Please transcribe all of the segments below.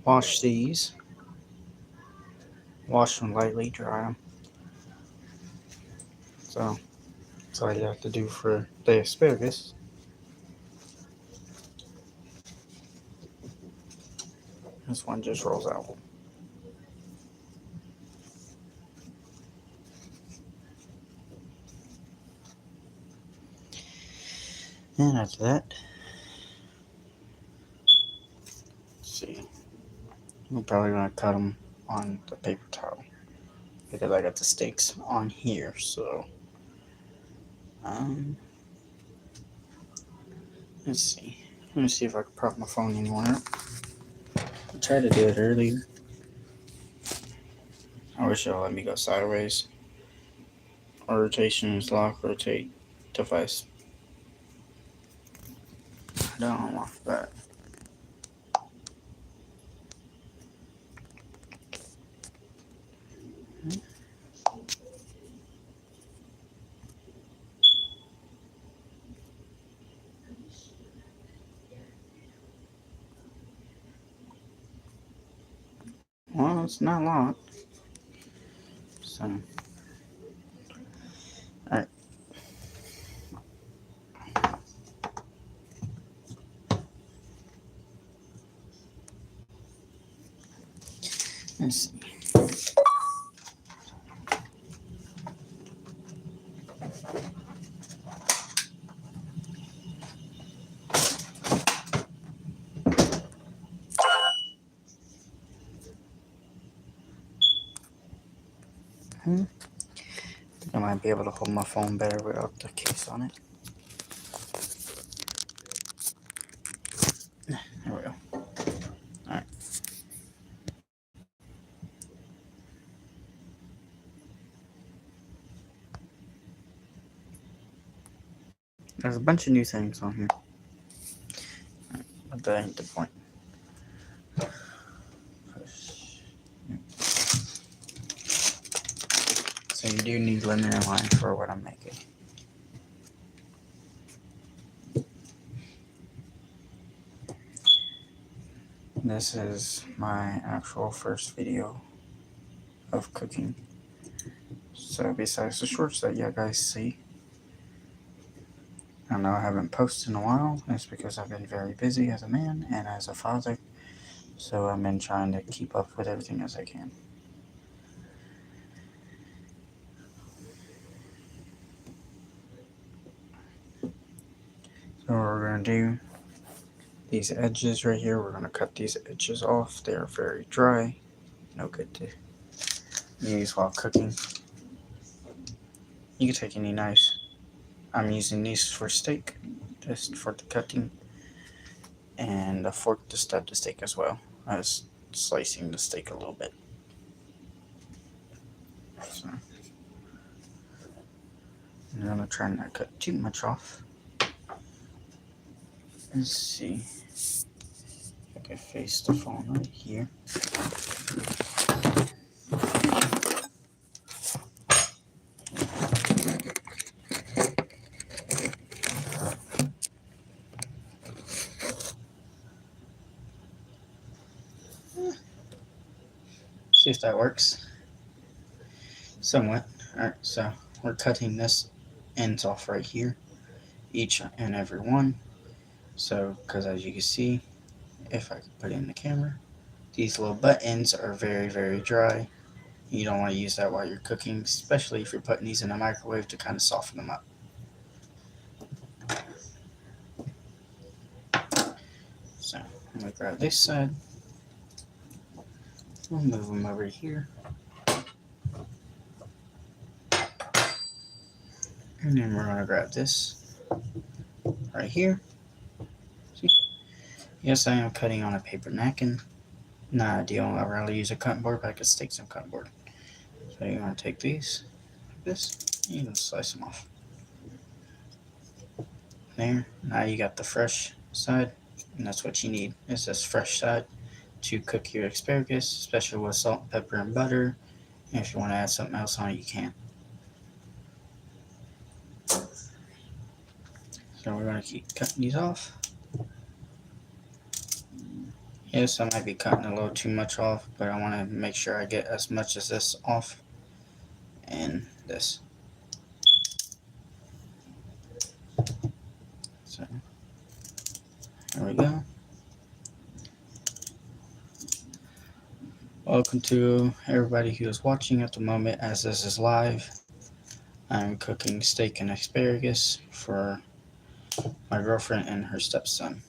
wash these. Wash them lightly, dry them. So that's all you have to do for the asparagus. This one just rolls out. And after that, let's see, I'm probably going to cut them on the paper towel because I got the steaks on here. So let's see. Let me see if I can prop my phone anywhere. I tried to do it earlier. I wish it'll let me go sideways. Or rotation is lock, rotate device. I don't want that. Well, it's not locked. So, alright. Let's see. I think I might be able to hold my phone better without the case on it. There we go. Alright. There's a bunch of new things on here. But that ain't the point. So you do need linear line for what I'm making. This is my actual first video of cooking. So besides the shorts that you guys see, I know I haven't posted in a while. It's because I've been very busy as a man and as a father. So I've been trying to keep up with everything as I can. So what we're going to do, these edges right here, we're going to cut these edges off. They are very dry. No good to use while cooking. You can take any knife. I'm using these for steak, just for the cutting. And a fork to stab the steak as well. I was slicing the steak a little bit. So, I'm going to try not to cut too much off. Let's see. I can face the phone right here. See if that works. Somewhat. Alright, so we're cutting this ends off right here. Each and every one. So, because as you can see, if I can put it in the camera, these little butt ends are very, very dry. You don't want to use that while you're cooking, especially if you're putting these in the microwave to kind of soften them up. So, I'm going to grab this side. We'll move them over here. And then we're going to grab this right here. See? Yes, I am cutting on a paper napkin. Not ideal. I rarely use a cutting board, but I can stick some cutting board. So you're going to take these, like this, and you're going to slice them off. There. Now you got the fresh side, and that's what you need. It's this fresh side to cook your asparagus, especially with salt, pepper, and butter. And if you want to add something else on it, you can. So we're going to keep cutting these off. Yes, I might be cutting a little too much off, but I want to make sure I get as much as this off and this. So there we go. Welcome to everybody who is watching at the moment, as this is live. I'm cooking steak and asparagus for my girlfriend and her stepson.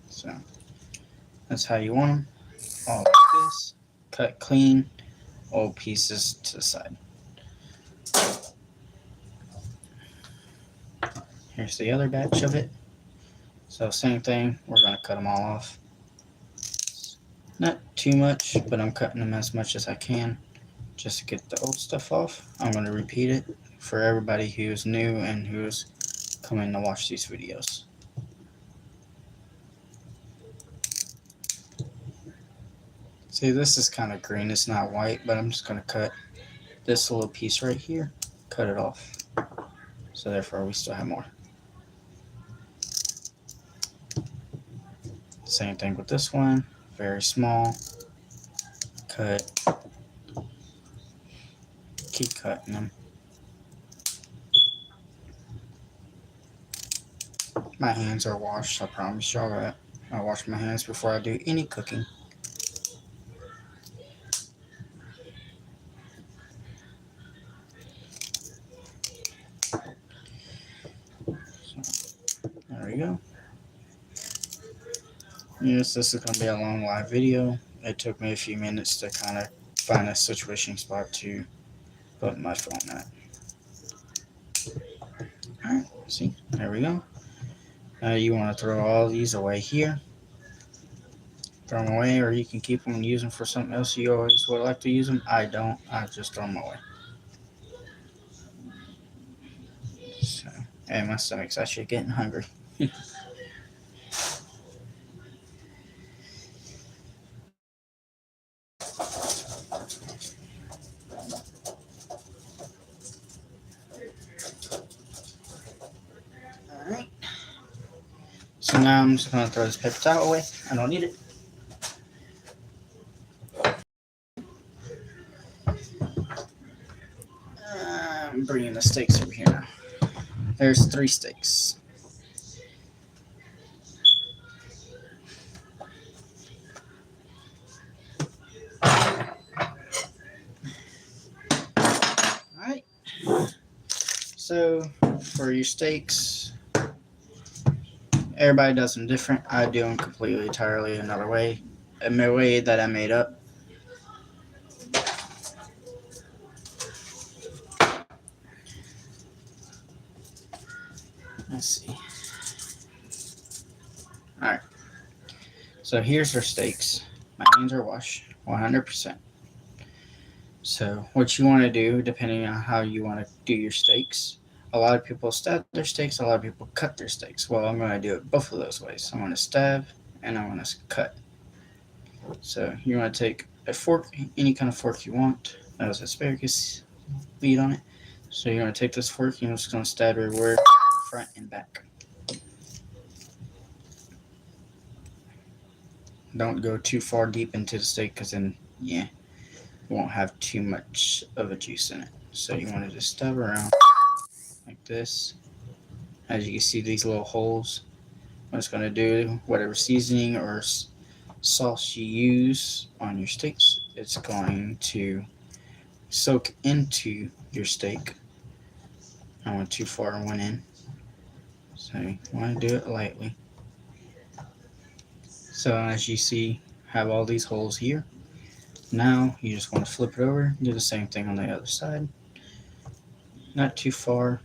So that's how you want them. All like this. Cut clean, all pieces to the side. Here's the other batch of it. So same thing, we're going to cut them all off. Not too much, but I'm cutting them as much as I can just to get the old stuff off. I'm going to repeat it for everybody who's new and who's coming to watch these videos. See, this is kind of green, it's not white, but I'm just going to cut this little piece right here, cut it off. So therefore we still have more. Same thing with this one, very small, cut, keep cutting them. My hands are washed, I promise y'all that. I wash my hands before I do any cooking. So, there we go. Yes, this is going to be a long live video. It took me a few minutes to kind of find a situation spot to put my phone at. Alright, see, there we go. Now you want to throw all these away here. Throw them away, or you can keep them and use them for something else you always would like to use them. I don't, I just throw them away. So, and my stomach's actually getting hungry. Alright. So now I'm just going to throw this paper towel away. I don't need it. I'm bringing the steaks over here now. There's 3 steaks. Alright. So for your steaks, everybody does them different. I do them completely, entirely another way. A way that I made up. Let's see. Alright. So here's our steaks. My hands are washed 100%. So what you want to do, depending on how you want to do your steaks, a lot of people stab their steaks, a lot of people cut their steaks. Well, I'm going to do it both of those ways. I'm going to stab and I'm going to cut. So you want to take a fork, any kind of fork you want. That has asparagus meat on it. So you're going to take this fork, you're just going to stab everywhere, front and back. Don't go too far deep into the steak, because then, yeah, you won't have too much of a juice in it. So you want to just stab around like this. As you can see, these little holes. What it's going to do, whatever seasoning or sauce you use on your steaks, it's going to soak into your steak. I went too far and went in. So you want to do it lightly. So as you see, have all these holes here. Now you just want to flip it over, do the same thing on the other side. Not too far,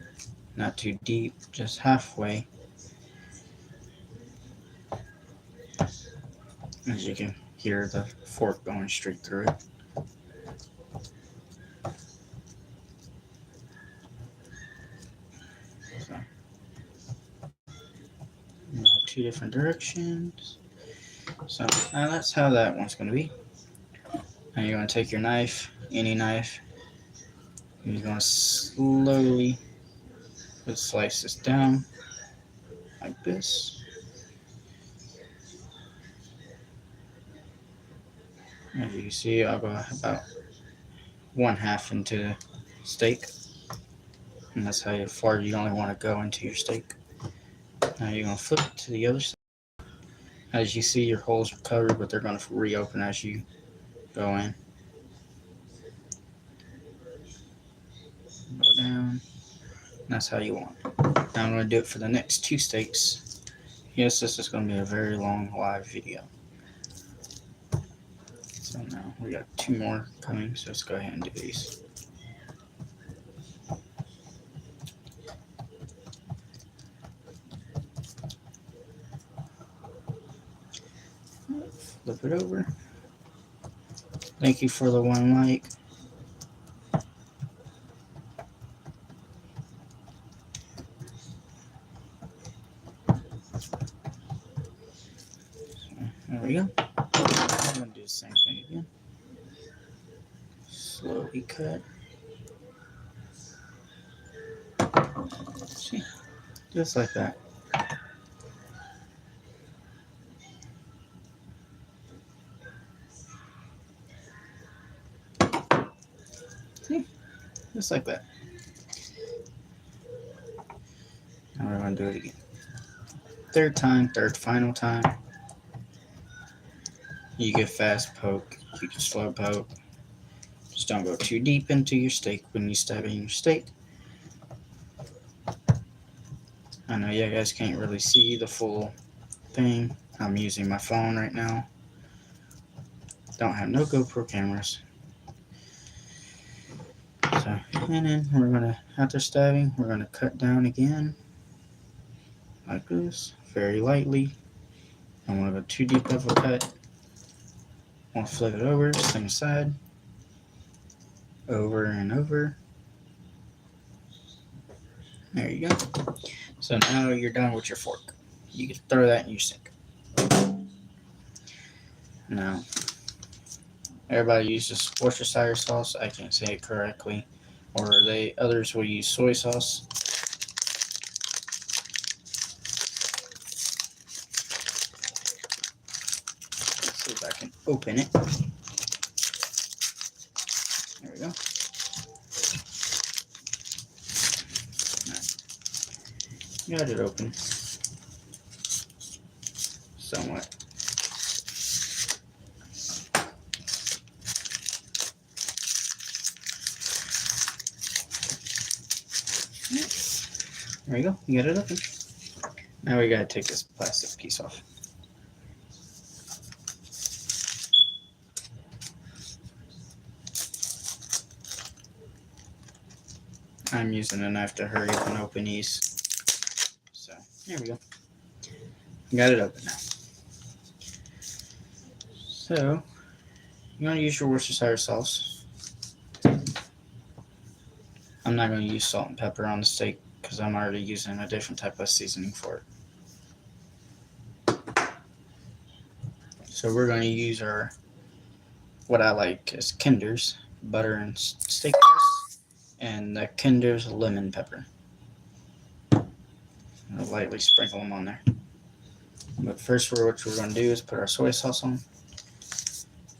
not too deep, just halfway. As you can hear the fork going straight through it. So, 2 different directions. So now that's how that one's going to be. Now you're going to take your knife, any knife, and you're going to slowly slice this down. like this. As you see, I'll go about 1/2 into the steak, and that's how far you only want to go into your steak. Now you're going to flip it to the other side. As you see, your holes are covered, but they're going to reopen as you go in. Go down. That's how you want it. Now I'm going to do it for the next 2 steaks. Yes, this is going to be a very long live video. So now we got 2 more coming, so let's go ahead and do these. Flip it over. Thank you for the 1 like. There we go. I'm going to do the same thing again. Slowly cut. See? Just like that. See? Just like that. Now we're going to do it again. 3rd time, 3rd final time. You get fast poke, you can slow poke. Just don't go too deep into your steak when you stab in your steak. I know you guys can't really see the full thing. I'm using my phone right now. Don't have no GoPro cameras. So, and then we're gonna, after stabbing, we're gonna cut down again. Like this, very lightly. Don't want to go too deep of a cut. Want to flip it over, same side. Over and over. There you go. So now you're done with your fork. You can throw that in your sink. Now, everybody uses Worcestershire sauce. I can't say it correctly. Or others will use soy sauce. Let's see if I can open it. There we go. Got it open. Somewhat. There you go. You got it open. Now we gotta take this plastic piece off. I'm using a knife to hurry up and open these. So, there we go. Got it open now. So, you're going to use your Worcestershire sauce. I'm not going to use salt and pepper on the steak because I'm already using a different type of seasoning for it. So we're going to use what I like is Kinder's butter and steakhouse, and the Kinder's lemon pepper. I'll lightly sprinkle them on there. But first, what we're going to do is put our soy sauce on.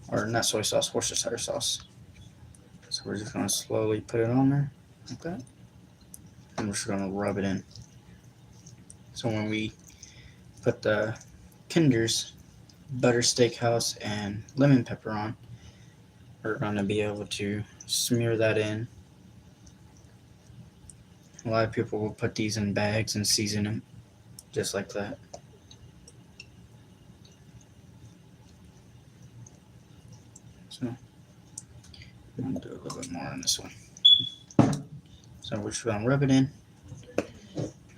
Or not soy sauce, Worcestershire sauce. So we're just going to slowly put it on there, like that. And we're just going to rub it in. So when we put the Kinder's butter steakhouse and lemon pepper on, we're going to be able to smear that in. A lot of people will put these in bags and season them just like that. So I'm going to do a little bit more on this one. So we're just going to rub it in.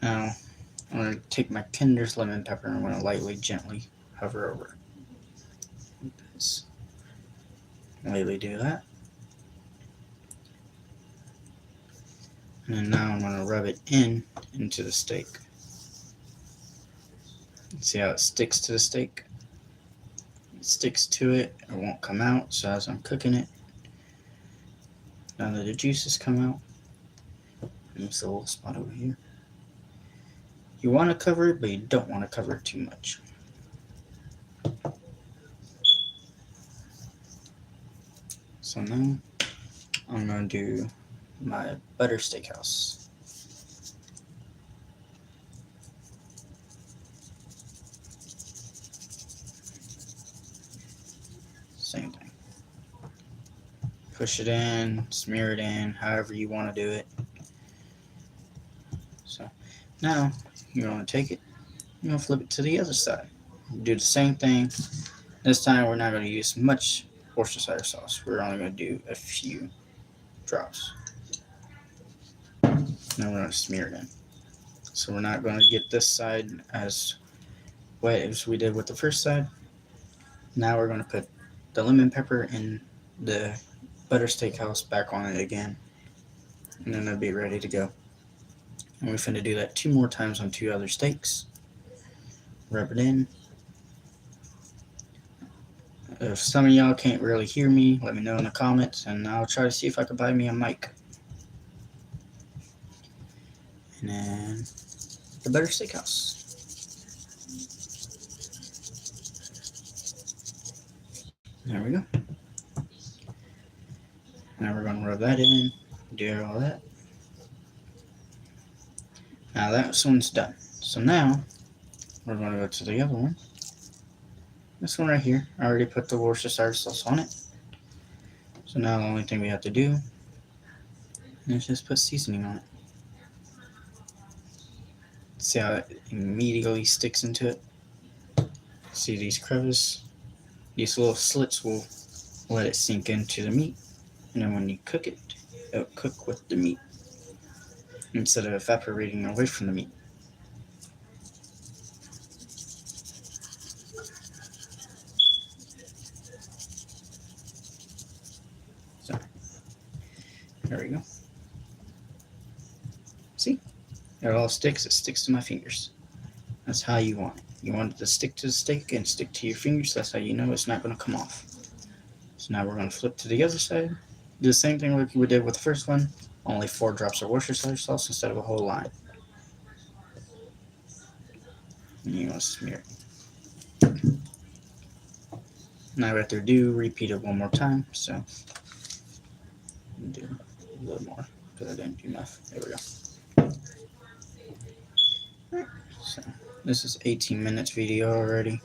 Now I'm going to take my Kinder's lemon pepper and I'm going to lightly, gently hover over it. Like this. Lightly do that. And then now I'm going to rub it into the steak. See how it sticks to the steak? It sticks to it, it won't come out. So as I'm cooking it, now that the juices come out, there's a little spot over here. You want to cover it, but you don't want to cover it too much. So now I'm going to do my butter steakhouse. Same thing. Push it in, smear it in, however you want to do it. So now you're going to take it, you're going to flip it to the other side. Do the same thing. This time we're not going to use much Worcestershire sauce. We're only going to do a few drops. Now we're going to smear it in. So we're not going to get this side as wet as we did with the first side. Now we're going to put the lemon pepper and the butter steakhouse back on it again, and then it'll be ready to go. And we're finna do that 2 more times on 2 other steaks. Rub it in. If some of y'all can't really hear me, let me know in the comments, and I'll try to see if I can buy me a mic. And then the butter steakhouse. There we go. Now we're going to rub that in, do all that. Now that one's done. So now we're going to go to the other one. This one right here, I already put the Worcestershire sauce on it. So now the only thing we have to do is just put seasoning on it. See how it immediately sticks into it? See these crevices? These little slits will let it sink into the meat. And then when you cook it, it'll cook with the meat instead of evaporating away from the meat. So, there we go. See? It all sticks. It sticks to my fingers. That's how you want it. You want it to stick to the steak and stick to your fingers. That's how you know it's not going to come off. So now we're going to flip to the other side. Do the same thing like we did with the first one. Only 4 drops of Worcestershire sauce instead of a whole line. And you want to smear it. Now after do, repeat it 1 more time. So do a little more because I didn't do enough. There we go. Alright, so this is 18 minutes video already.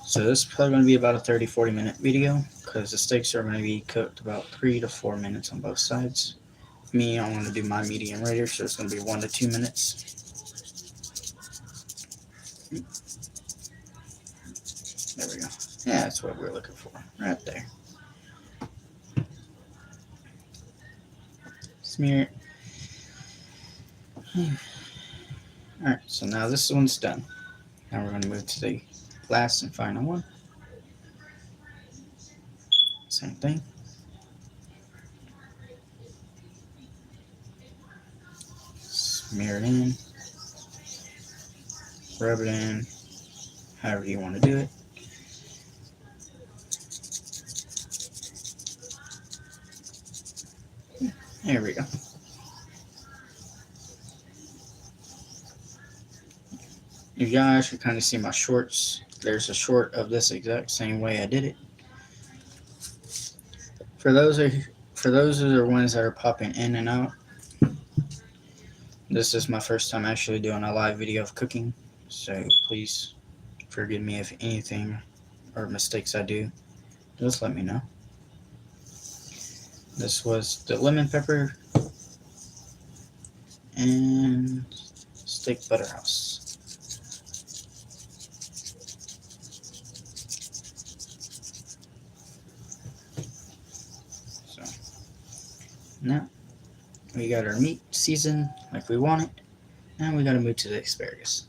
So this is probably going to be about a 30-40 minute video because the steaks are going to be cooked about 3 to 4 minutes on both sides. Me, I want to do my medium rare, so it's going to be 1 to 2 minutes. There we go. Yeah, that's what we're looking for, right there. Smear it. Alright, so now this one's done. Now we're going to move to the last and final one. Same thing. Smear it in. Rub it in. However you want to do it. There we go. You guys can kind of see my shorts. There's a short of this exact same way I did it. For those are the ones that are popping in and out. This is my first time actually doing a live video of cooking, so please forgive me if anything or mistakes I do. Just let me know. This was the lemon pepper and steak butter house. So now we got our meat seasoned like we want it, and we got to move to the asparagus.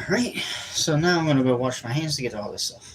Alright, So now I'm going to go wash my hands to get all this stuff.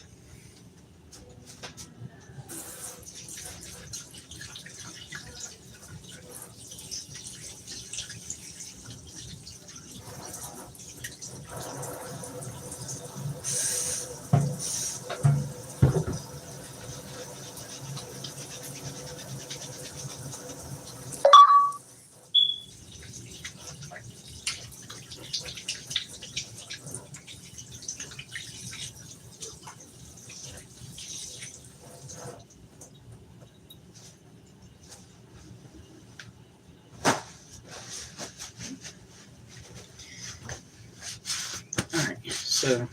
So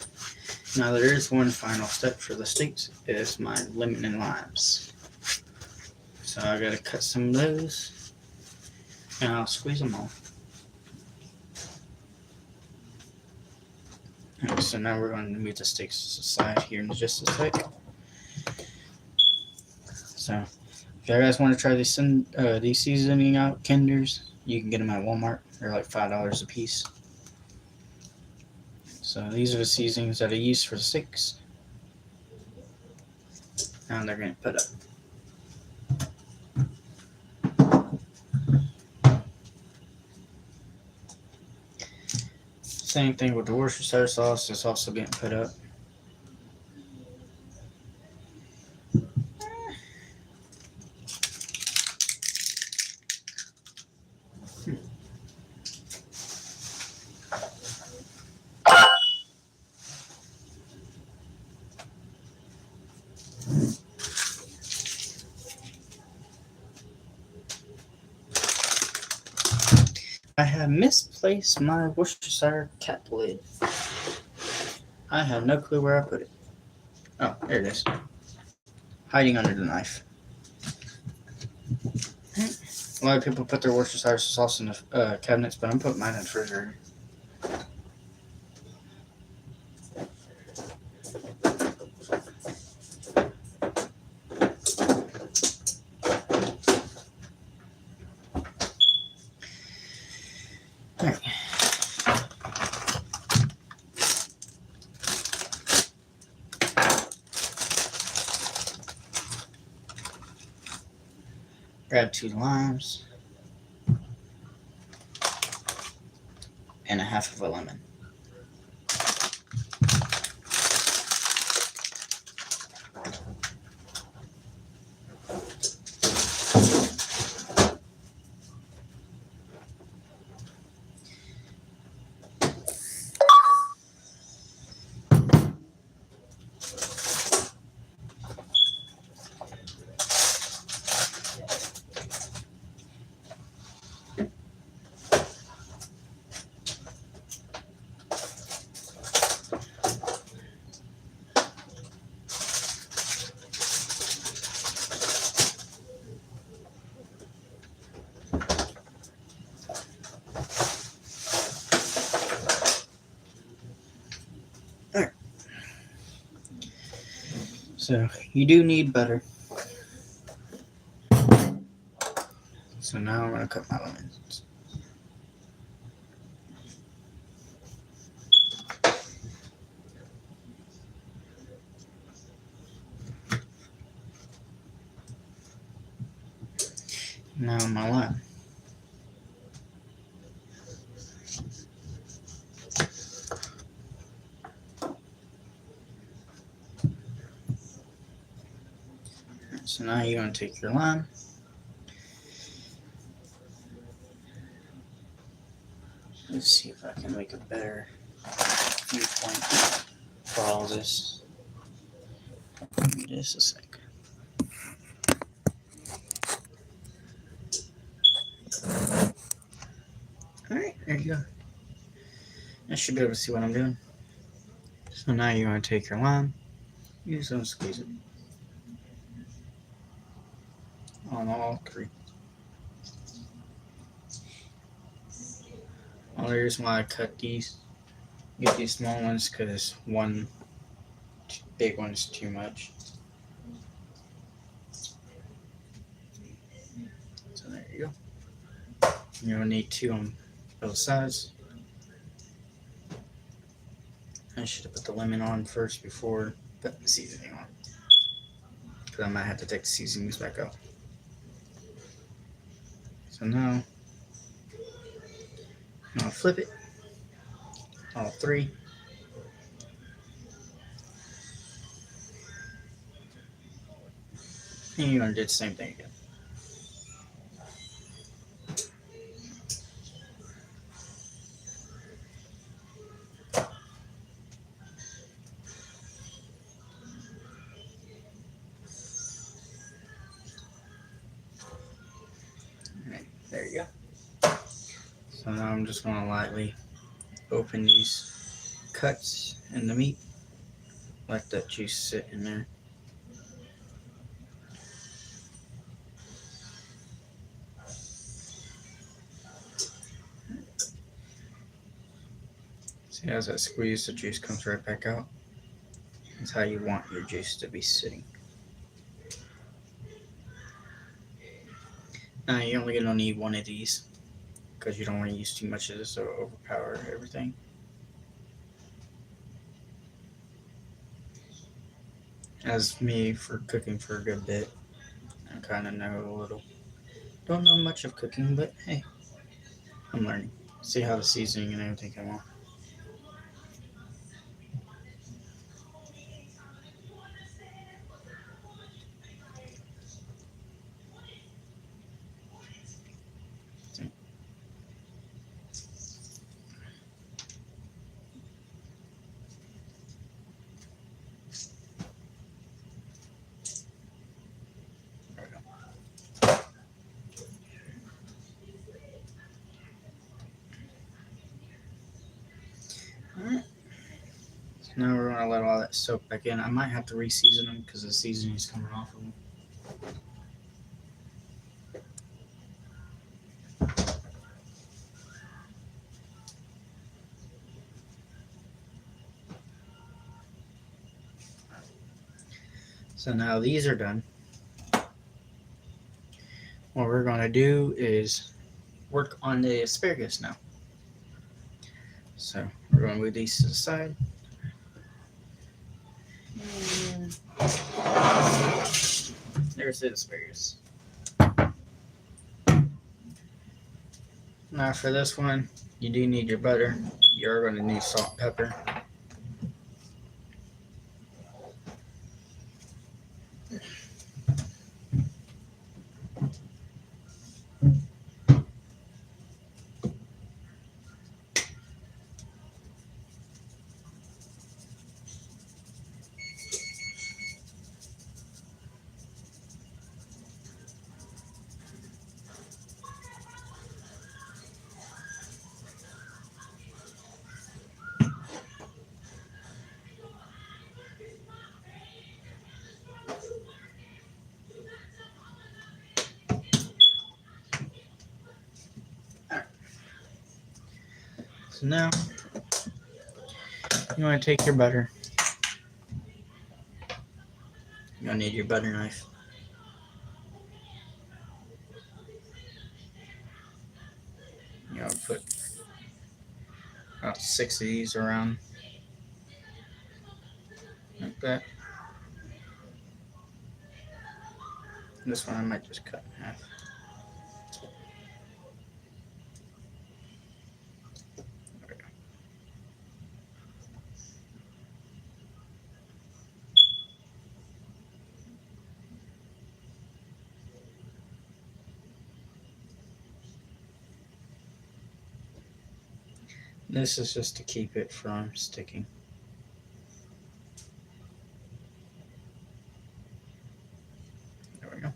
now there is one final step for the steaks, is my lemon and limes. So I gotta cut some of those and I'll squeeze them all. Alright, so now we're going to move the steaks aside here in just a sec. So if you guys want to try these seasoning out kinders, you can get them at Walmart. They're like $5 a piece. So these are the seasonings that I use for the steaks. Now they're going to put up. Same thing with the Worcestershire sauce. It's also getting put up. I have misplaced my Worcestershire cap lid. I have no clue where I put it. Oh, there it is. Hiding under the knife. A lot of people put their Worcestershire sauce in the cabinets, but I'm putting mine in the refrigerator. Alright. Grab 2 limes and a half of a lemon. So you do need butter. So now I'm going to cut my lemons. Now my lime. So now you're going to take your lime. Let's see if I can make a better viewpoint for all this. Give me just a sec. Alright, there you go. I should be able to see what I'm doing. So now you're going to take your lime. You just don't squeeze it on all 3. Only reason why I cut these, get these small ones, because one big one is too much. So there you go. You'll need 2 on both sides. I should have put the lemon on first before putting the seasoning on. Because I might have to take the seasonings back out. So now, I'll flip it. All three. And you're going to do the same thing again. Alright, there you go. So now I'm just going to lightly open these cuts in the meat. Let that juice sit in there. See, as I squeeze, the juice comes right back out. That's how you want your juice to be sitting. Now you're only going to need one of these because you don't want to use too much of this or overpower everything. As me, for cooking for a good bit, I kind of know a little. Don't know much of cooking, but hey, I'm learning. See how the seasoning and everything come on. Alright. So now we're going to let all that soak back in. I might have to re-season them because the seasoning is coming off of them. So now these are done. What we're going to do is work on the asparagus now. So we're going to move these to the side. And there's the asparagus. Now for this one, you do need your butter. You're going to need salt and pepper. So now, you want to take your butter. You're going to need your butter knife. You know, put about 6 of these around. Like that. This one I might just cut in half. There we go. This is just to keep it from sticking. There we go.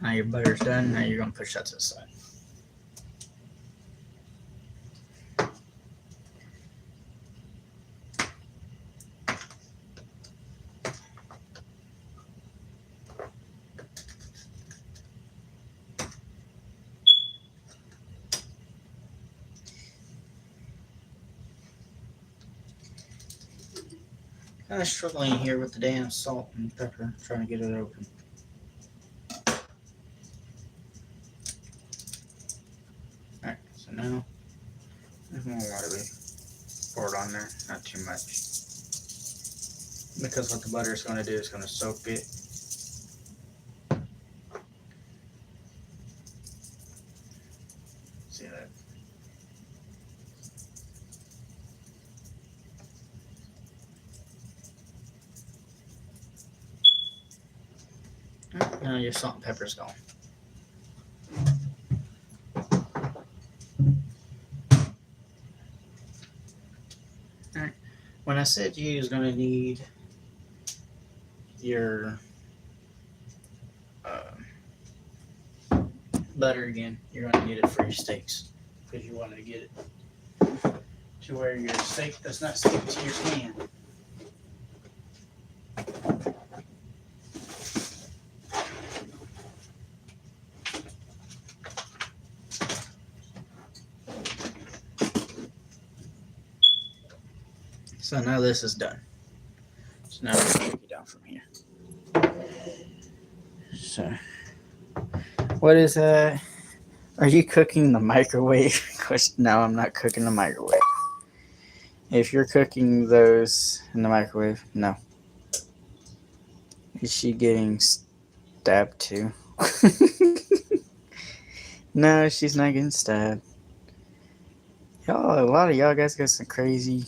Now your butter's done. Now you're going to push that to the side. Kind of struggling here with the damn salt and pepper, trying to get it open. Alright, so now There's more water we poured on there, not too much. Because what the butter is going to do is going to soak it. See that? Now your salt and pepper's gone. Alright. When I said you was going to need your butter again, you're going to need it for your steaks. Because you want to get it to where your steak does not stick to your pan. So now this is done. So now we're going to take it down from here. So, what is Are you cooking in the microwave? No, I'm not cooking in the microwave. If you're cooking those in the microwave, no. Is she getting stabbed too? No, she's not getting stabbed. Y'all, a lot of y'all guys got some crazy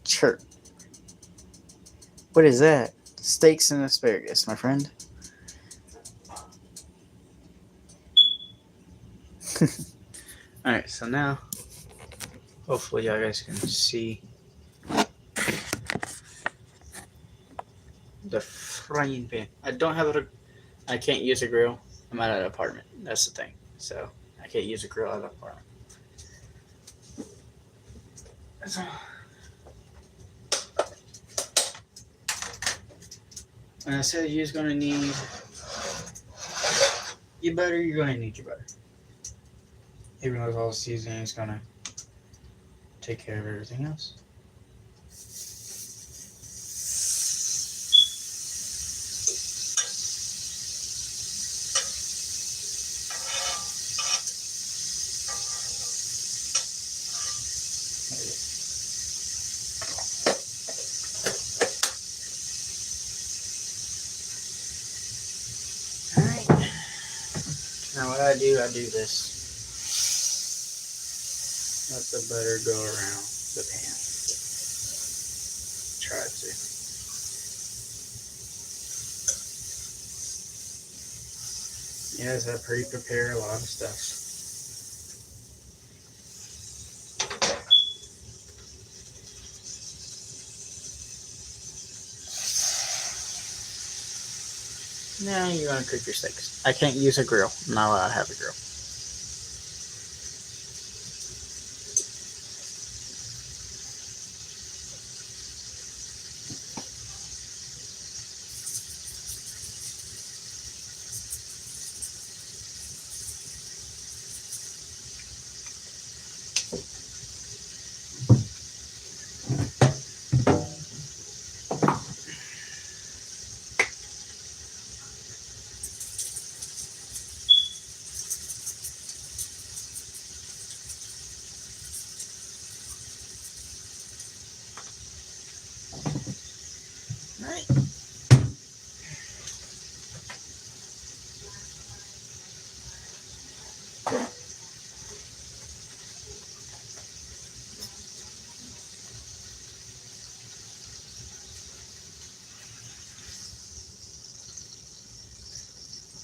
chirp. What is that? Steaks and asparagus, my friend. Alright, so now, hopefully y'all guys can see the frying pan. I don't have I can't use a grill. I'm at an apartment. That's the thing. So, I can't use a grill at an apartment. So, when I said you're going to need your butter, you're going to need your butter. Even though all the seasoning is going to take care of everything else. Alright. Now what I do this. Let the butter go around the pan. Try to. Yes, I pre-prepare a lot of stuff. Now you're going to cook your steaks. I can't use a grill. I'm not allowed to have a grill. Alright.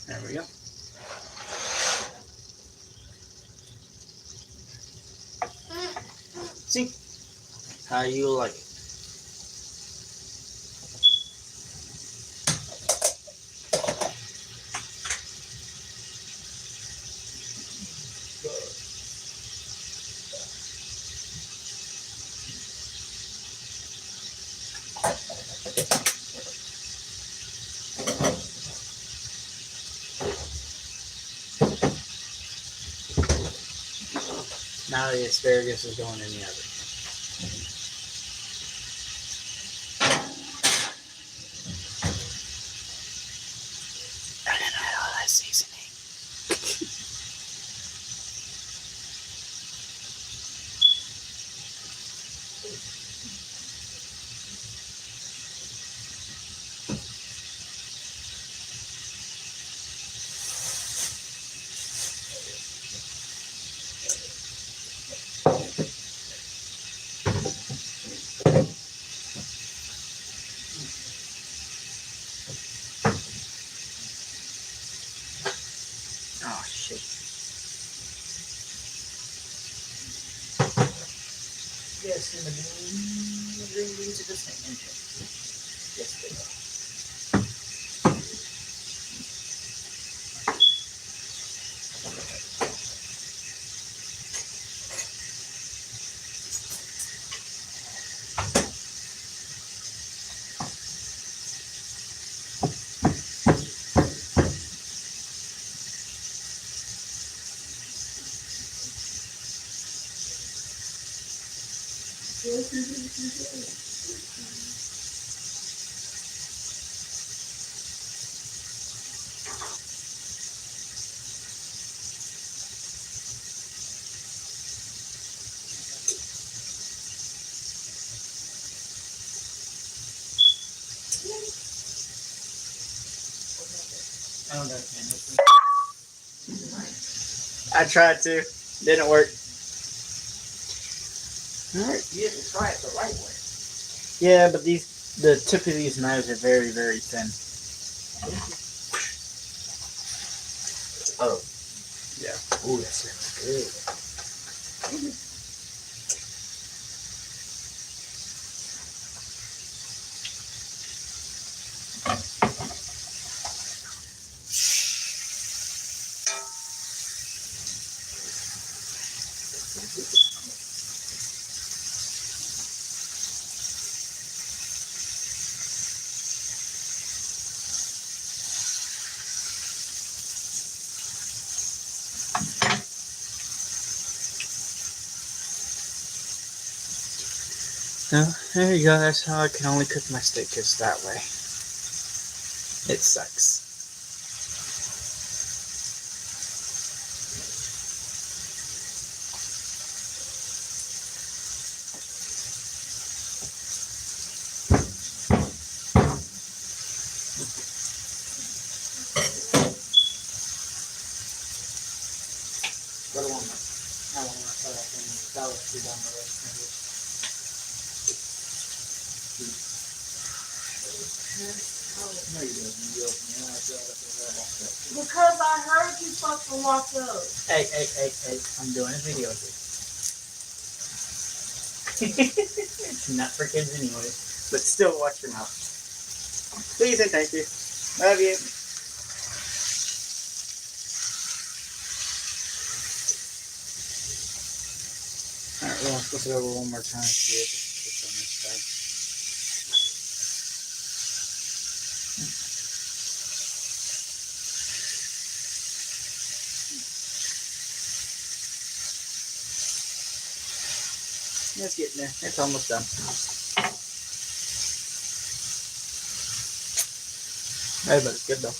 There we go. See how you like it. Now the asparagus is going in the oven. I didn't add all that seasoning. mixing the ingredients of this thing into. Yes, they are. Oh, that's I tried to. Didn't work. Alright. You have to try it the right way. Yeah, but the tip of these knives are very, very thin. Oh. Yeah. Ooh, that sounds good. So, there you go. That's how I can only cook my steak, is that way. It sucks. What do I want? I want to throw that thing down the road. No, you didn't. You opened your eyes up and because I heard you fucking walk up. Hey, I'm doing a video of it. It's not for kids anyway. But still, watch your mouth. Please and thank you. Love you. Alright, we'll flip it over one more time. See if it's on this side. It's getting there. It's almost done. Hey, but it's good though.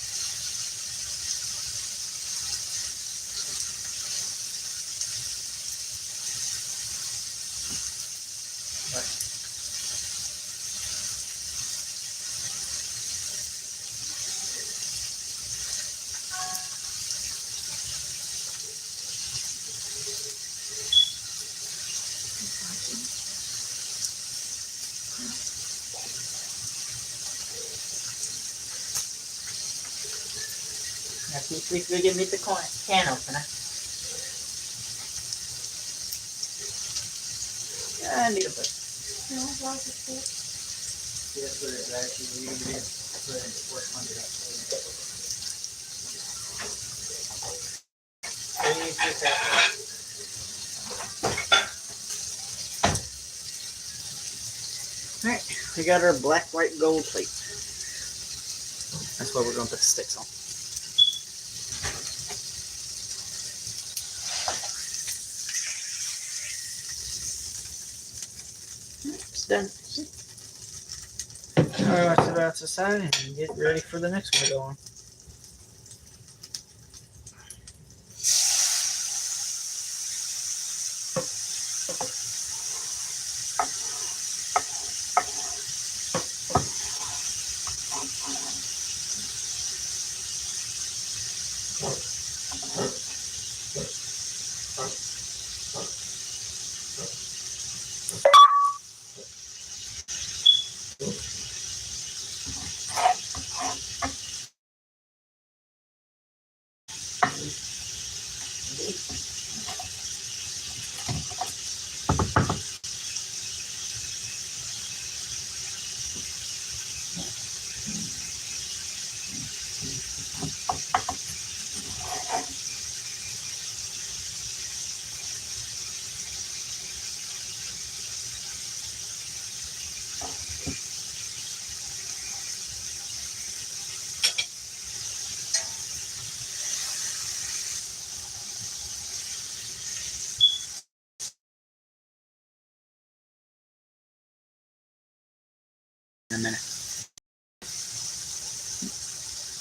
Now, please give me the can opener. Yeah, I need a bit. No, why is it cool? Yes, but it's actually really good. Put it in 400. Please do that. Alright, we got our black, white, gold plate. That's what we're going to put the sticks on. It's done. Alright, let's set it out to the side and get ready for the next one to go on. minute.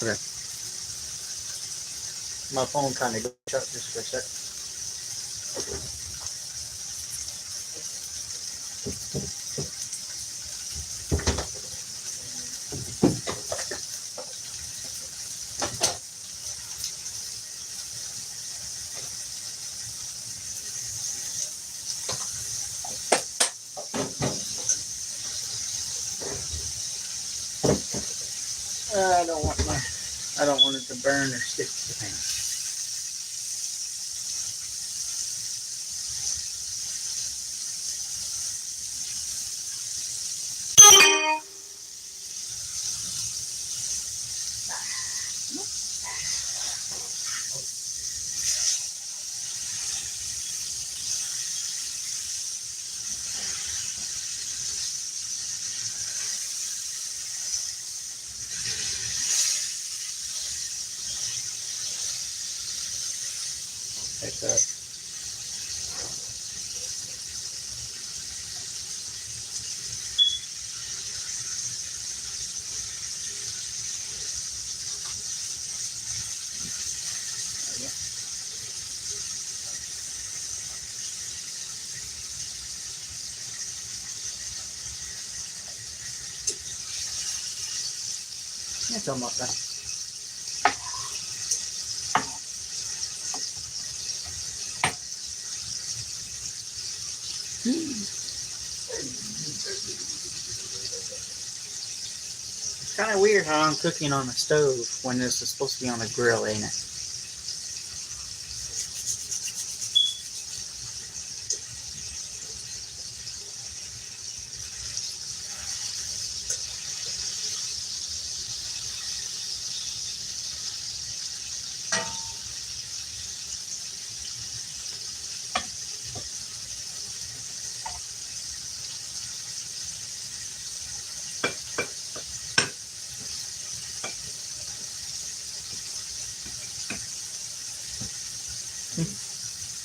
Okay. My phone kind of glitched up just for a sec. I don't want it to burn or stick to the pan. Like that. It's almost done. It's kind of weird how I'm cooking on a stove when this is supposed to be on a grill, ain't it?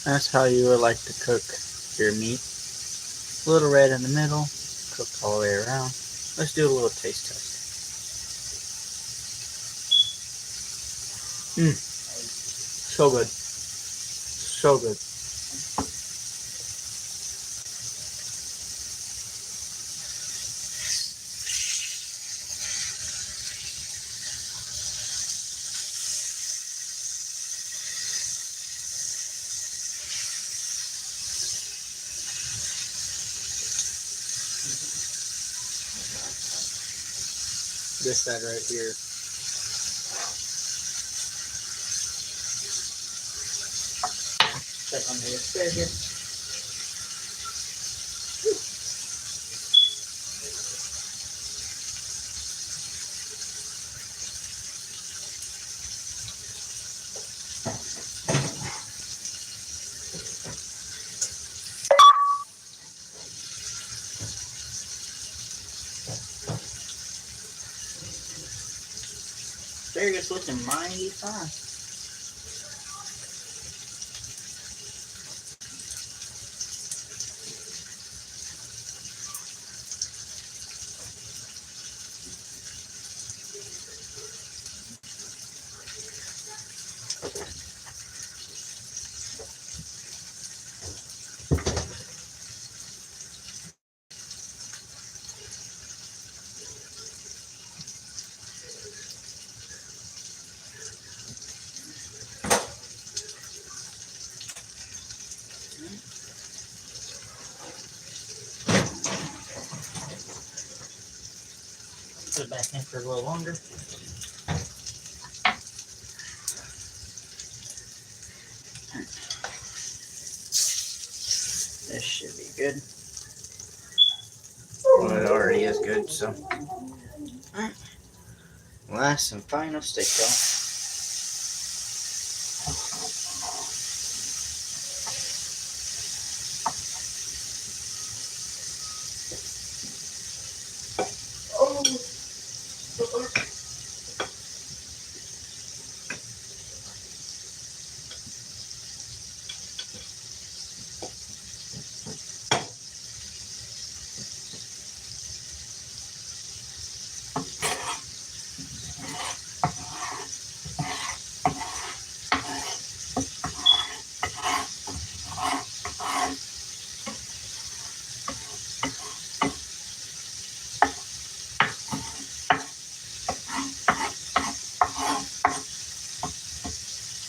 That's how you would like to cook your meat. A little red in the middle, cooked all the way around. Let's do a little taste test. So good. So good. This side right here. Check on the asparagus. Asparagus looking mighty fine. Put it back in for a little longer. This should be good. Well, it already is good, so. Alright. Last and final steak, y'all.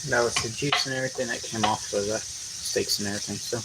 That was the juice and everything that came off of the steaks and everything. So.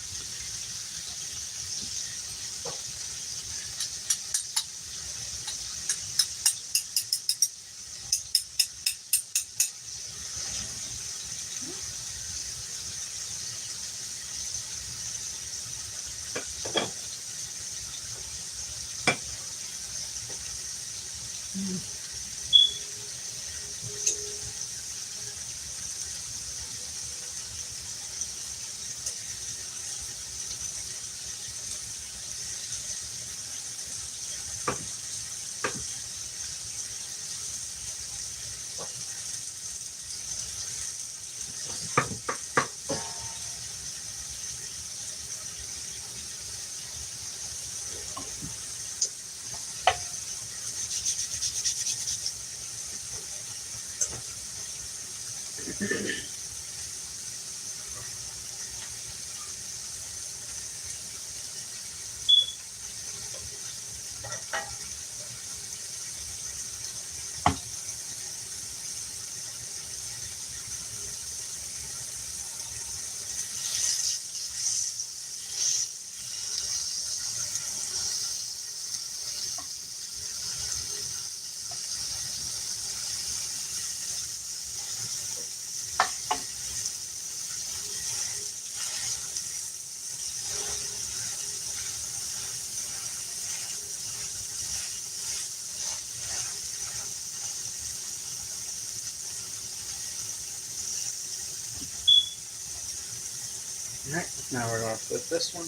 Alright, now we're going to flip this one.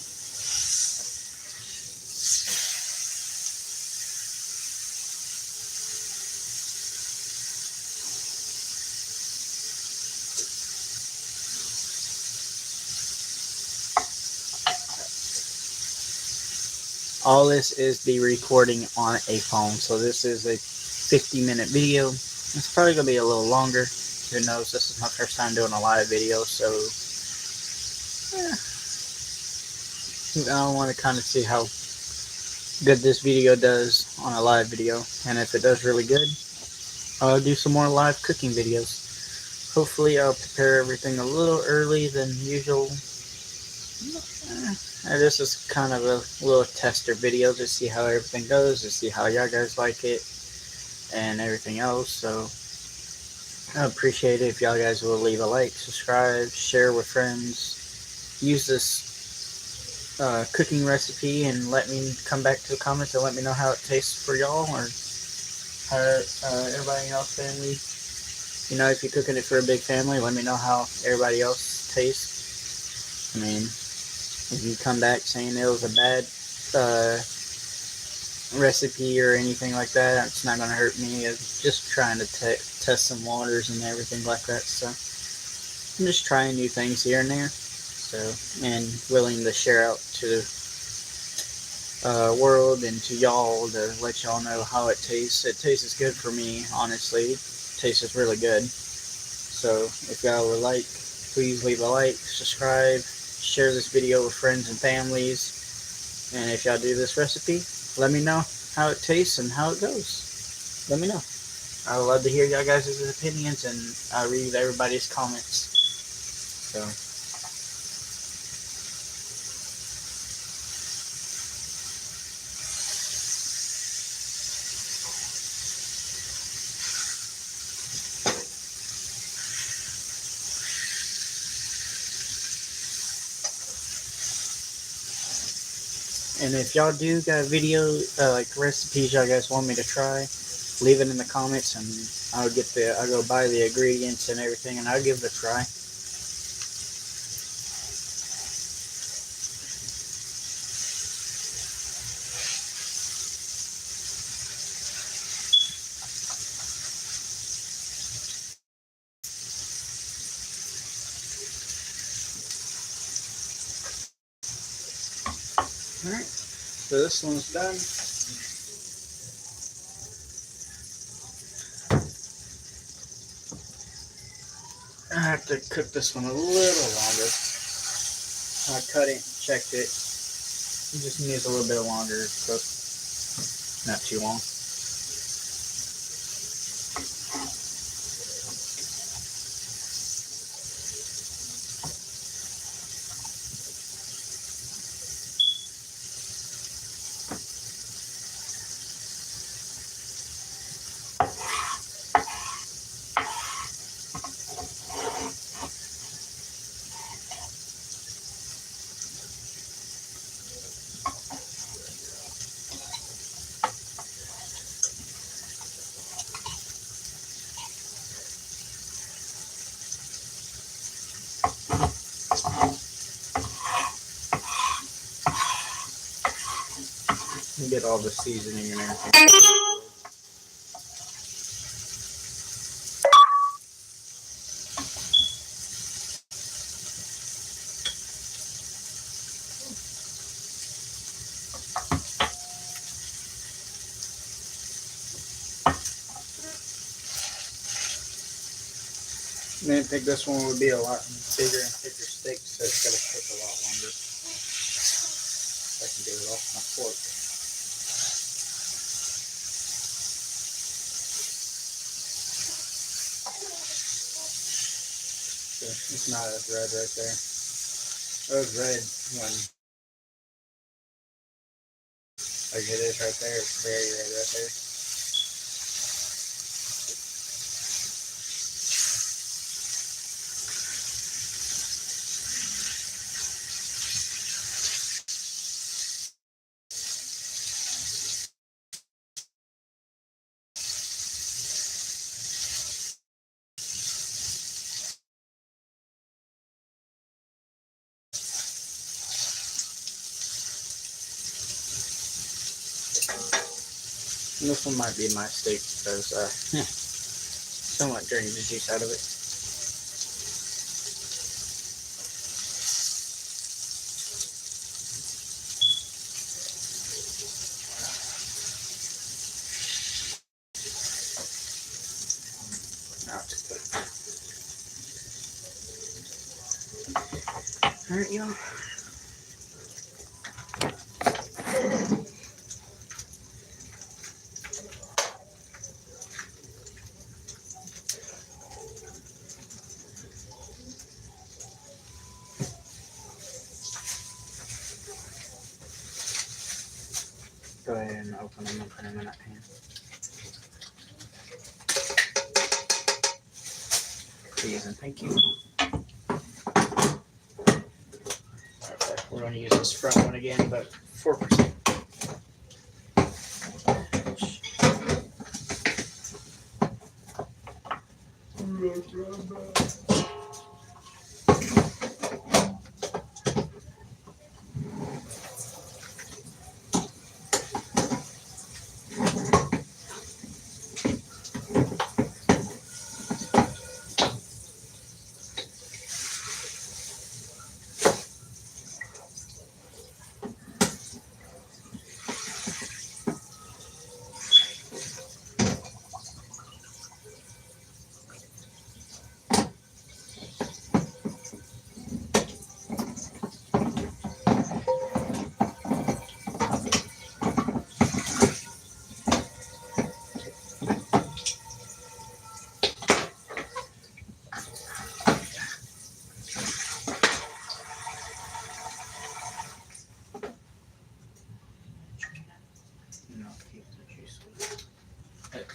All this is the recording on a phone, so this is a 50-minute video. It's probably going to be a little longer. Who knows, this is my first time doing a live video, so I want to kind of see how good this video does on a live video, and if it does really good, I'll do some more live cooking videos. Hopefully I'll prepare everything a little early than usual. This is kind of a little tester video to see how everything goes, to see how y'all guys like it and everything else. So I appreciate it if y'all guys will leave a like, subscribe, share with friends, use this cooking recipe, and let me come back to the comments and let me know how it tastes for y'all, or how everybody else family. You know, if you're cooking it for a big family, let me know how everybody else tastes. I mean, if you come back saying it was a bad recipe or anything like that, it's not going to hurt me. It's just trying to test some waters and everything like that. So I'm just trying new things here and there. So, and willing to share out to the world and to y'all to let y'all know how it tastes. It tastes good for me, honestly. It tastes really good. So if y'all would like, please leave a like, subscribe, share this video with friends and families, and if y'all do this recipe, let me know how it tastes and how it goes. Let me know. I would love to hear y'all guys' opinions, and I read everybody's comments. So and if y'all do got a video, like recipes y'all guys want me to try, leave it in the comments, and I'll go buy the ingredients and everything, and I'll give it a try. Alright, so this one's done. I have to cook this one a little longer. I cut it, checked it. It just needs a little bit longer to cook. Not too long. get all the seasoning and everything. I didn't think this one would be a lot bigger and thicker steak, so it's gonna take a lot longer. I can get it off my fork. So it's not as red right there. It was red when, like it is right there. It's very red right there. And this one might be my steak because somewhat drained the juice out of it. Alright, y'all. Go ahead and open them and put them in that pan. Please and thank you. Okay, we're going to use this front one again, but 4%.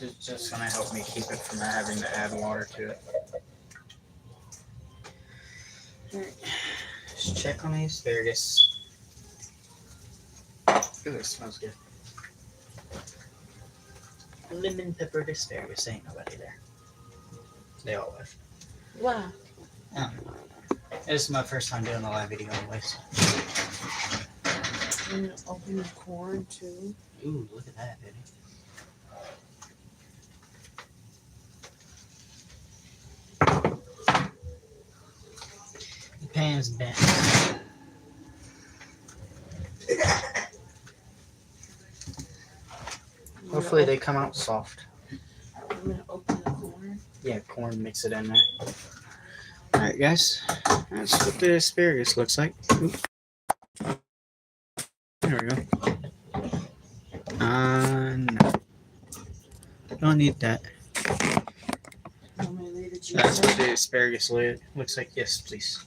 It's just going to help me keep it from having to add water to it. Alright, just check on the asparagus. Ooh, it smells good. Lemon peppered asparagus. Ain't nobody there. They all left. Wow. This is my first time doing a live video anyways. I'm gonna open the corn too. Ooh, look at that, baby. The pan's bent. Hopefully they come out soft. I'm gonna open the corn. Yeah, corn, mix it in there. Alright guys, that's what the asparagus looks like. Oop. There we go. No. Don't need that. Want me to leave the juice That's what in? the asparagus looks like. Yes, please.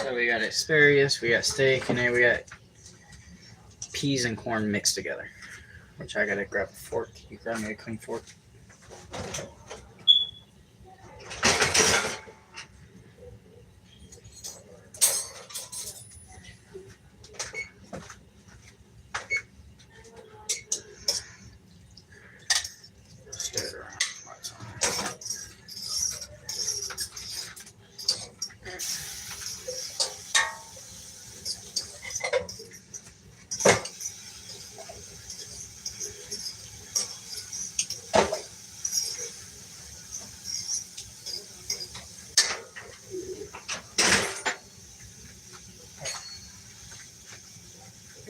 So we got asparagus, we got steak, and then we got peas and corn mixed together. Which I gotta grab a fork. You grab me a clean fork. Stir it around.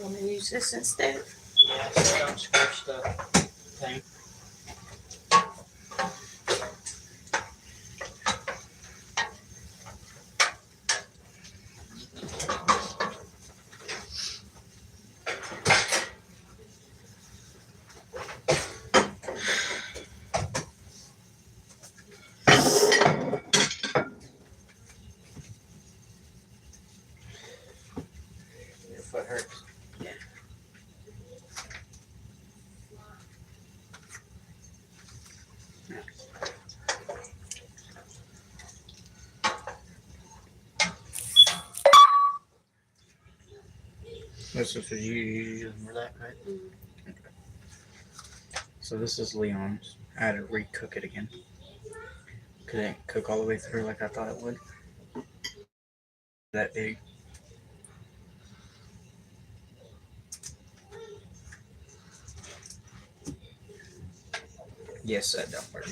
Want me to use this instead? Yeah, so don't squish the thing. Your foot hurts. Yeah. This is for you for that, right? Mm-hmm. Okay. So this is Leon's. I had to recook it again. Couldn't cook all the way through like I thought it would. That big. Yes, that don't work.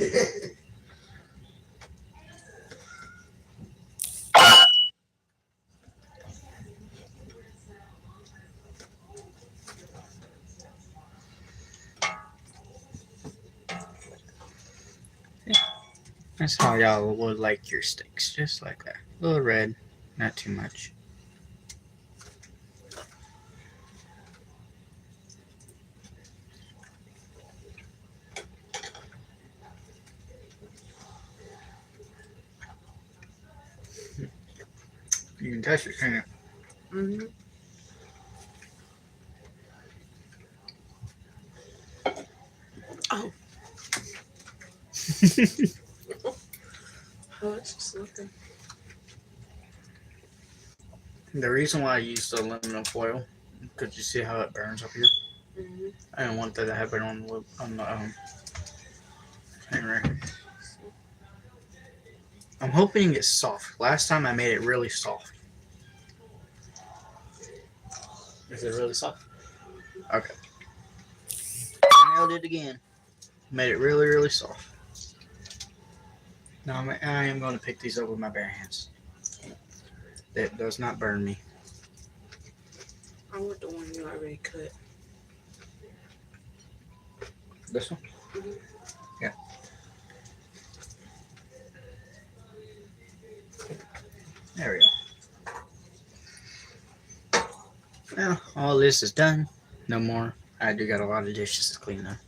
That's how y'all would like your steaks, just like that. A little red, not too much. You can touch it, can't Mm-hmm. Oh. you? Oh, it's just looking. The reason why I used aluminum foil, because you see how it burns up here? Mm-hmm. I didn't want that to happen on the thing right here. I'm hoping it's soft. Last time I made it really soft. Is it really soft? Okay. I nailed it again. Made it really, really soft. Now I am going to pick these up with my bare hands. That does not burn me. I want the one you already cut. This one? Mm-hmm. Yeah. There we go. Well, all this is done. No more. I do got a lot of dishes to clean up.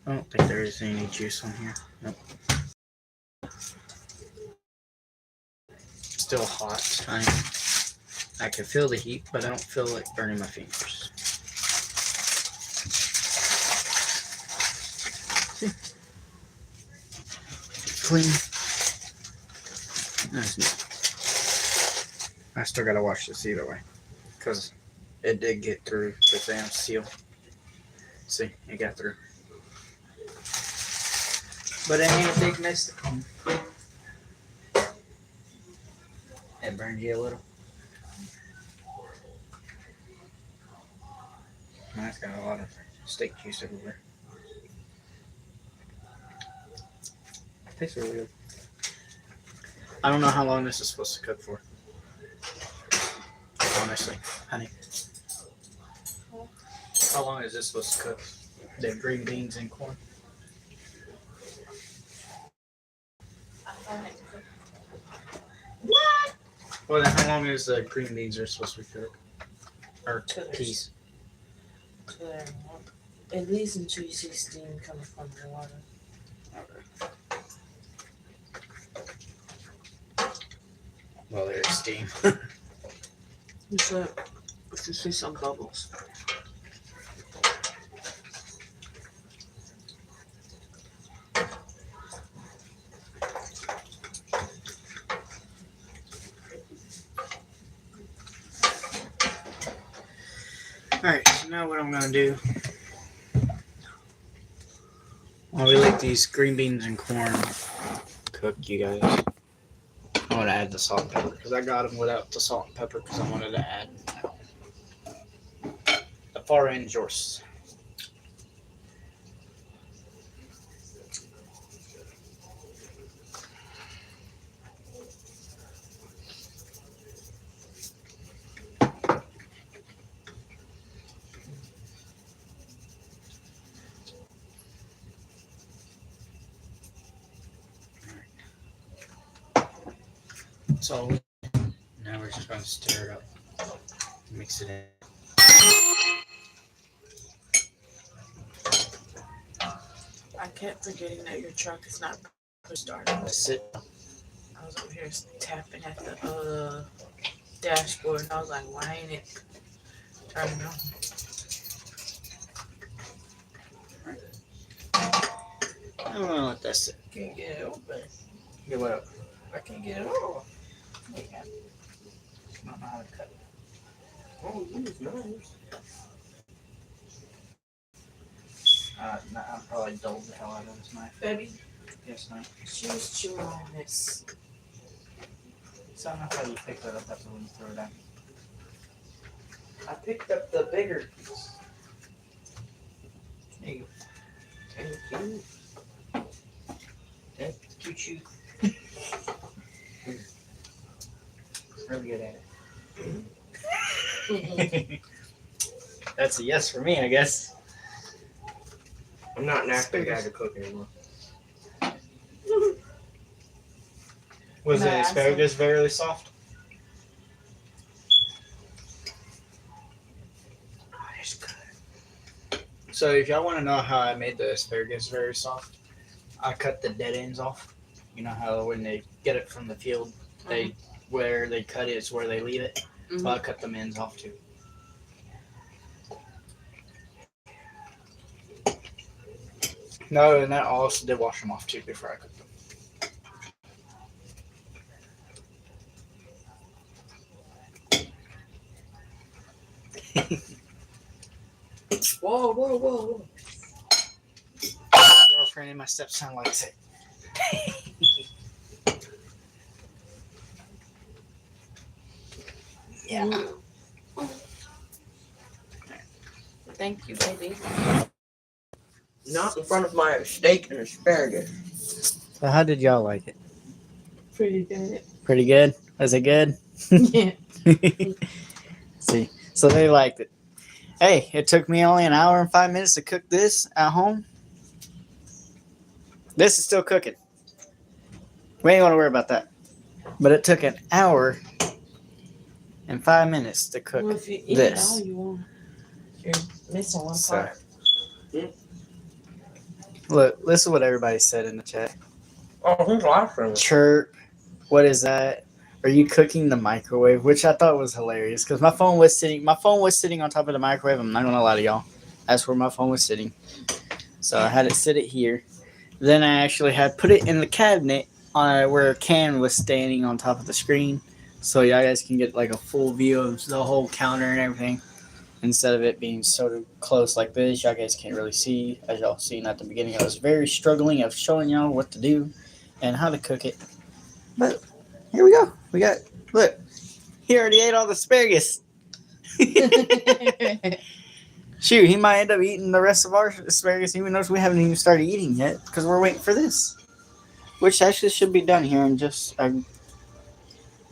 I don't think there is any juice on here. Nope. Still hot. I can feel the heat, but I don't feel like burning my fingers. Clean. Nice. I still gotta wash this either way, because it did get through the damn seal. See, it got through. But it ain't a big mess. It burned you a little. Mine's got a lot of steak juice everywhere. Tastes really good. I don't know how long this is supposed to cook for. Honestly, honey. How long is this supposed to cook? The green beans and corn? What? Well, then how long is the green beans are supposed to be cooked? Or peas? At least until you see steam coming from the water. Okay. Well, there's steam. What's up? I can see some bubbles. Alright, so now what I'm going to do, while we let these green beans and corn cook, you guys, I want to add the salt and pepper, because I got them without the salt and pepper, because I wanted to add. The far end is yours. That's all. Now we're just going to stir it up. Mix it in. I kept forgetting that your truck is not push started. That's it. I was over here tapping at the dashboard, and I was like, why ain't it turning on? I don't know what that's it. Can't get it open. Get what up? I can't get it off. I don't know how to cut it. Oh, use knives. I'm probably dulled the hell out of this knife. Baby, Yes, knife. she was chewing on this. So I don't know how you pick that up after when you throw it out. I picked up the bigger piece. There you Thank you. go. Choo-choo. Really good at it. That's a yes for me, I guess. I'm not an active guy to cook anymore. Was Can the I ask asparagus very soft? Oh, it's good. So if y'all want to know how I made the asparagus very soft, I cut the dead ends off. You know how when they get it from the field, they where they cut it is where they leave it. Mhm. Well, I cut the ends off too. No, and I also did wash them off too before I cooked them. Whoa, whoa, whoa, whoa. My girlfriend and my stepson likes it. Yeah. Thank you, baby. Not in front of my steak and asparagus. So how did y'all like it? Pretty good. Pretty good. Was it good? Yeah. See, so they liked it. Hey, it took me only an hour and 5 minutes to cook this at home. This is still cooking. We ain't gonna worry about that. But it took an hour and 5 minutes to cook Well, if you eat this. all you want, you're missing one So- part. Look, listen to what everybody said in the chat. Oh, who's laughing? Chirp. What is that? Are you cooking the microwave? Which I thought was hilarious because my phone was sitting on top of the microwave. I'm not gonna lie to y'all. That's where my phone was sitting. So I had it sit it here. Then I actually had put it in the cabinet where a can was standing on top of the screen, so y'all guys can get like a full view of the whole counter and everything. Instead of it being so close like this, y'all guys can't really see. As y'all seen at the beginning, I was very struggling of showing y'all what to do and how to cook it. But here we go. We got, look, he already ate all the asparagus. Shoot, he might end up eating the rest of our asparagus even though we haven't even started eating yet because we're waiting for this. Which actually should be done here in just a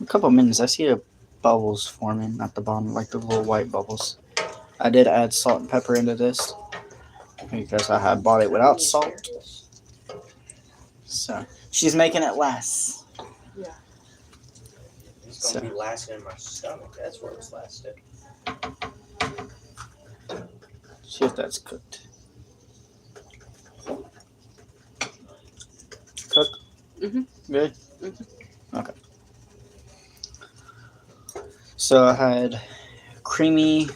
couple minutes. I see the bubbles forming at the bottom, like the little white bubbles. I did add salt and pepper into this because I had bought it without salt. So she's making it last. It's gonna be lasting in my stomach. That's where it's lasted. See if that's cooked. Cooked? Mhm. Good? Mhm. Okay. So I had creamy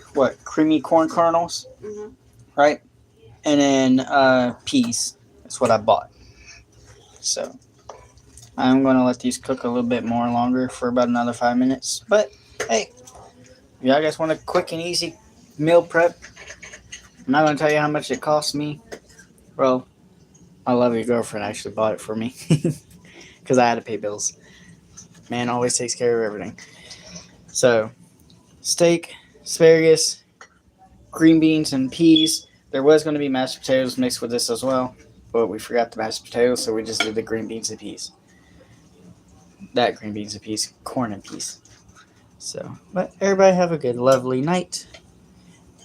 corn kernels, Mhm. right? And then peas. That's what I bought. So I'm going to let these cook a little bit more longer for about another 5 minutes. But hey, if y'all guys want a quick and easy meal prep, I'm not going to tell you how much it cost me. Well, my lovely girlfriend actually bought it for me because I had to pay bills. Man always takes care of everything. So, steak, asparagus, green beans, and peas. There was going to be mashed potatoes mixed with this as well, but we forgot the mashed potatoes, so we just did the green beans and peas. That green beans and peas, corn and peas. So, but everybody have a good, lovely night.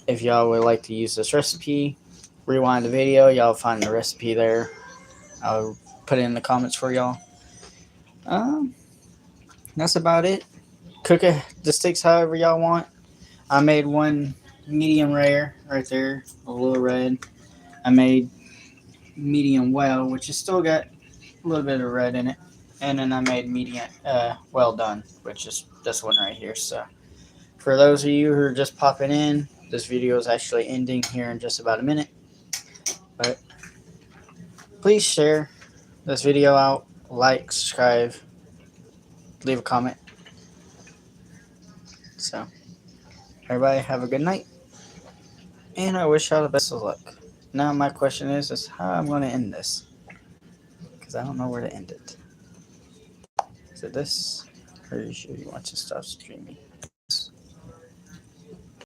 If y'all would like to use this recipe, rewind the video. Y'all find the recipe there. I'll put it in the comments for y'all. that's about it. Cook it the steaks however y'all want. I made one medium rare right there, a little red. I made medium well, which has still got a little bit of red in it. And then I made medium well done, which is this one right here. So for those of you who are just popping in, this video is actually ending here in just about a minute. But please share this video out, like, subscribe, leave a comment. So everybody have a good night, and I wish y'all the best of luck. Now my question is how I'm going to end this, because I don't know where to end it. Is it this, or should you want to stop streaming?